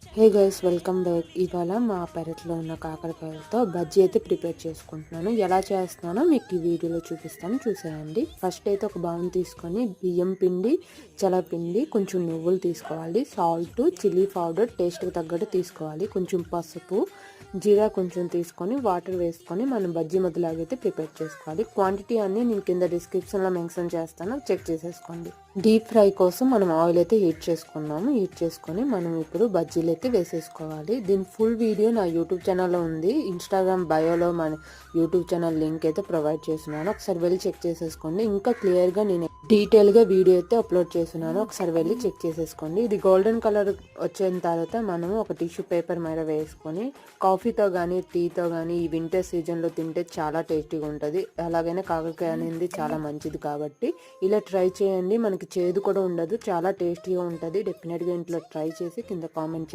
Hey guys, welcome back. ఇవాళ మా పెరట్లో ఉన్న కాకరకాయలతో బజ్జీ అయితే ప్రిపేర్ చేసుకుంటున్నాను. ఎలా చేస్తున్నానో మీకు ఈ వీడియోలో చూపిస్తాను, చూసేయండి. ఫస్ట్ అయితే ఒక బౌల్ తీసుకొని బియ్యం పిండి, చలపిండి, కొంచెం నువ్వులు తీసుకోవాలి, సాల్ట్, చిల్లీ పౌడర్ టేస్ట్కి తగ్గట్టు తీసుకోవాలి, కొంచెం పసుపు, జీరా కొంచెం తీసుకొని వాటర్ వేసుకొని మనం బజ్జీ ముద్దలాగైతే ప్రిపేర్ చేసుకోవాలి. క్వాంటిటీ అన్ని నేను కింద డిస్క్రిప్షన్లో మెన్షన్ చేస్తాను, చెక్ చేసేసుకోండి. డీప్ ఫ్రై కోసం మనం ఆయిల్ అయితే హీట్ చేసుకున్నాము. హీట్ చేసుకొని మనం ఇప్పుడు బజ్జీలు అయితే వేసేసుకోవాలి. దీని ఫుల్ వీడియో నా యూట్యూబ్ ఛానల్లో ఉంది. ఇన్స్టాగ్రామ్ బయోలో మన యూట్యూబ్ ఛానల్ లింక్ అయితే ప్రొవైడ్ చేస్తున్నాను, ఒకసారి వెళ్ళి చెక్ చేసేసుకోండి. ఇంకా క్లియర్గా నేను డీటెయిల్గా వీడియో అయితే అప్లోడ్ చేస్తున్నాను, ఒకసారి వెళ్ళి చెక్ చేసేసుకోండి. ఇది గోల్డెన్ కలర్ వచ్చిన తర్వాత మనము ఒక టిష్యూ పేపర్ మీద వేసుకొని కాఫీతో కానీ టీతో కానీ ఈ వింటర్ సీజన్లో తింటే చాలా టేస్టీగా ఉంటుంది. అలాగైనా కాకరకాయ అనేది చాలా మంచిది కాబట్టి ఇలా ట్రై చేయండి. మనకి చేదు కూడా ఉండదు, చాలా టేస్టీగా ఉంటుంది. డెఫినెట్గా ఇంట్లో ట్రై చేసి కింద కామెంట్ చేసి